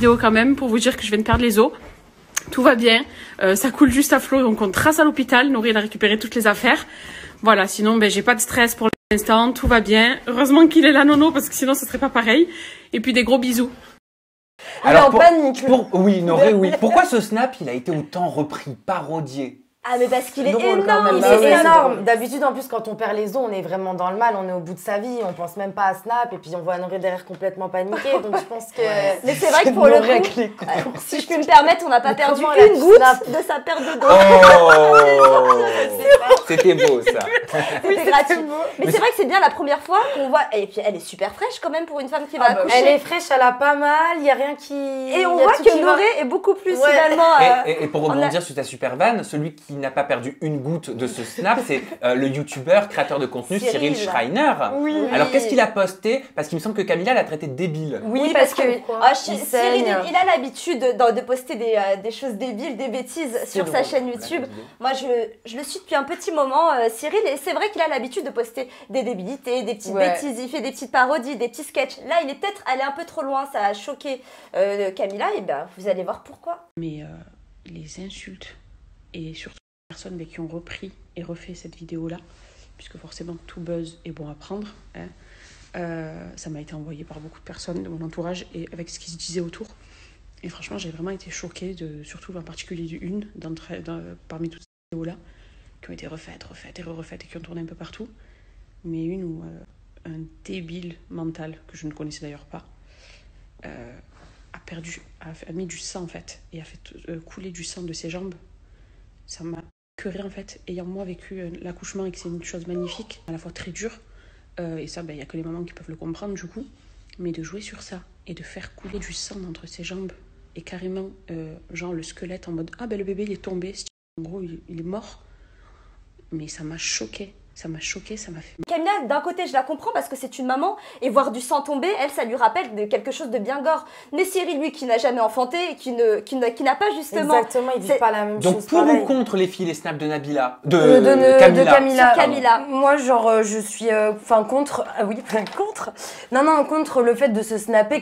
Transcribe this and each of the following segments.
vidéo quand même pour vous dire que je viens de perdre les os. Tout va bien, ça coule juste à flot, donc on trace à l'hôpital. Nourri a récupéré toutes les affaires. Voilà, sinon ben, j'ai pas de stress pour l'instant, tout va bien. Heureusement qu'il est là, Nono, parce que sinon ce serait pas pareil. Et puis des gros bisous. Alors, en panique. Oui, Noré, oui. Pourquoi ce snap, il a été autant repris, parodié? Ah mais parce qu'il est énorme, il est énorme. D'habitude en plus quand on perd les os, on est vraiment dans le mal, on est au bout de sa vie, on pense même pas à Snap et puis on voit Noré derrière complètement paniqué. Donc je pense que mais c'est vrai que pour le coup, si je peux me permettre, on n'a pas perdu une goutte de sa paire de dos. C'était beau ça. C'était gratuit. Mais c'est vrai que c'est bien la première fois qu'on voit, et puis elle est super fraîche quand même pour une femme qui va accoucher. Elle est fraîche, elle a pas mal, il y a rien qui... Et on voit que Noré est beaucoup plus finalement... Et pour rebondir sur ta super vanne, celui qui n'a pas perdu une goutte de ce snap, c'est le youtubeur, créateur de contenu Cyril Schreiner. Oui. Alors qu'est-ce qu'il a posté? Parce qu'il me semble que Camilla l'a traité de débile. Oui, parce que Cyril, il a l'habitude de poster des choses débiles, des bêtises sur sa chaîne YouTube. Moi, je le suis depuis un petit moment, Cyril, et c'est vrai qu'il a l'habitude de poster des débilités, des petites bêtises, il fait des petites parodies, des petits sketchs. Là, il est peut-être allé un peu trop loin, ça a choqué Camilla, et ben vous allez voir pourquoi. Mais les insultes, et surtout les personnes qui ont repris et refait cette vidéo-là, puisque forcément tout buzz est bon à prendre, hein, ça m'a été envoyé par beaucoup de personnes de mon entourage et avec ce qui se disait autour. Et franchement, j'ai vraiment été choquée, surtout en particulier d'une parmi toutes ces vidéos-là, qui ont été refaites et qui ont tourné un peu partout. Mais une où un débile mental, que je ne connaissais d'ailleurs pas, a mis du sang en fait, et a fait couler du sang de ses jambes. Ça m'a écœurée en fait, ayant moi vécu l'accouchement et que c'est une chose magnifique, à la fois très dure, et ça, il n'y a que les mamans qui peuvent le comprendre du coup, mais de jouer sur ça et de faire couler du sang entre ses jambes, et carrément, genre le squelette en mode « Ah ben le bébé il est tombé, en gros il est mort », mais ça m'a choquée. Ça m'a choquée, ça m'a fait... Camilla, d'un côté, je la comprends parce que c'est une maman et voir du sang tomber, elle, ça lui rappelle quelque chose de bien gore. Mais Cyril, lui, qui n'a jamais enfanté et qui n'a pas justement... Exactement, il vit pas la même chose. Donc pour ou contre les filles, les snaps de Nabila de Camilla. Moi, genre, je suis... contre... Ah oui, contre. Non, contre le fait de se snapper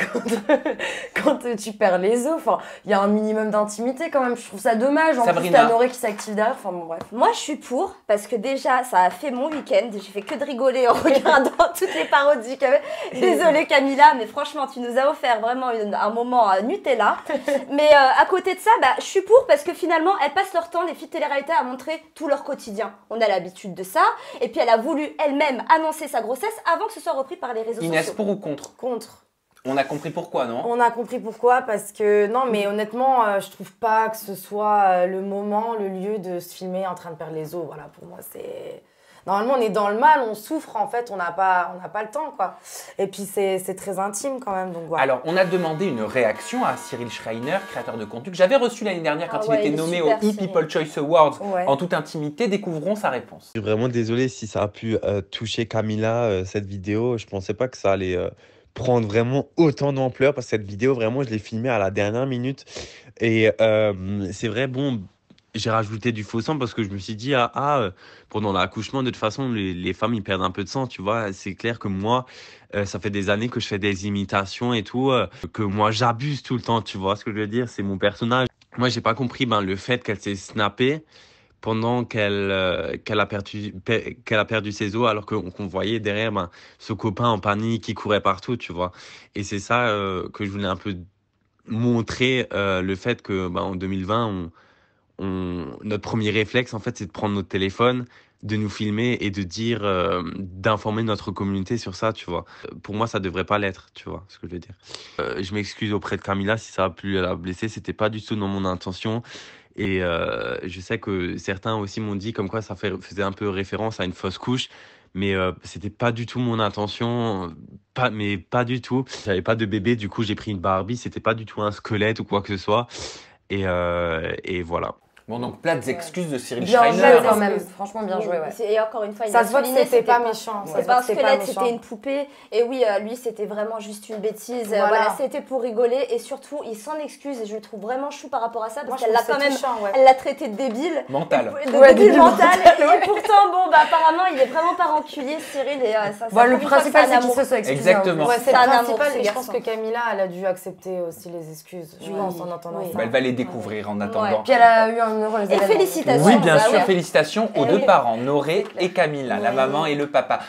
quand tu perds les os. Enfin, il y a un minimum d'intimité quand même. Je trouve ça dommage. En plus, t'as Noré qui s'active derrière. Enfin, bon, bref. Moi, je suis pour, parce que déjà, ça a fait mon week-end, j'ai fait que de rigoler en regardant toutes les parodies qu'il y avait. Désolée Camilla, mais franchement, tu nous as offert vraiment un moment Nutella. Mais à côté de ça, je suis pour parce que finalement, elles passent leur temps, les filles de télé-réalité, à montrer tout leur quotidien. On a l'habitude de ça. Et puis elle a voulu elle-même annoncer sa grossesse avant que ce soit repris par les réseaux sociaux. Inès, pour ou contre? Contre. On a compris pourquoi, non? On a compris pourquoi, parce que... Non, mais honnêtement, je trouve pas que ce soit le moment, le lieu de se filmer en train de perdre les os. Voilà, pour moi, c'est... Normalement, on est dans le mal, on souffre, en fait, on n'a pas le temps, quoi. Et puis, c'est très intime, quand même, donc voilà. Alors, on a demandé une réaction à Cyril Schreiner, créateur de contenu, que j'avais reçu l'année dernière quand il était nommé au E-People Choice Awards en toute intimité. Découvrons sa réponse. Je suis vraiment désolé si ça a pu toucher Camilla, cette vidéo. Je pensais pas que ça allait prendre vraiment autant d'ampleur, parce que cette vidéo, vraiment, je l'ai filmée à la dernière minute. Et c'est vrai, bon... J'ai rajouté du faux sang parce que je me suis dit, pendant l'accouchement, de toute façon, les femmes, ils perdent un peu de sang, tu vois. C'est clair que moi, ça fait des années que je fais des imitations et tout, que moi, j'abuse tout le temps, tu vois ce que je veux dire? C'est mon personnage. Moi, j'ai pas compris le fait qu'elle s'est snappée pendant qu'elle a perdu ses os, alors qu'on voyait derrière ce copain en panique qui courait partout, tu vois. Et c'est ça que je voulais un peu montrer, le fait que en 2020, notre premier réflexe, en fait, c'est de prendre notre téléphone, de nous filmer et de dire, d'informer notre communauté sur ça, tu vois. Pour moi, ça devrait pas l'être, tu vois ce que je veux dire. Je m'excuse auprès de Camilla si ça a pu la blesser, c'était pas du tout dans mon intention. Et je sais que certains aussi m'ont dit comme quoi ça faisait un peu référence à une fausse couche. Mais c'était pas du tout mon intention, pas du tout. J'avais pas de bébé, du coup j'ai pris une Barbie, c'était pas du tout un squelette ou quoi que ce soit. Et voilà. Bon, donc, plates excuses de Cyril Schreiner. Bien joué quand même, franchement bien joué, Et encore une fois, ça se voit que c'était pas méchant. C'est pas un squelette, c'était une poupée. Et oui, lui, c'était vraiment juste une bêtise. Voilà, c'était pour rigoler. Et surtout, il s'en excuse et je le trouve vraiment chou par rapport à ça. Parce qu'elle l'a quand même, elle l'a traité de débile. Mental. De débile mental. Et pourtant, bah apparemment, il est vraiment pas rancunier, Cyril. Et, le principal, c'est qu'il se soit excusé. Exactement. Ouais, c'est le principal. Et je pense que Camilla, elle a dû accepter aussi les excuses. Je pense en entendant ça. Bah, elle va les découvrir en attendant. Puis elle a eu un heureux événement. Et félicitations. Oui, bien sûr, félicitations aux deux parents, Noré et Camilla, la maman et le papa.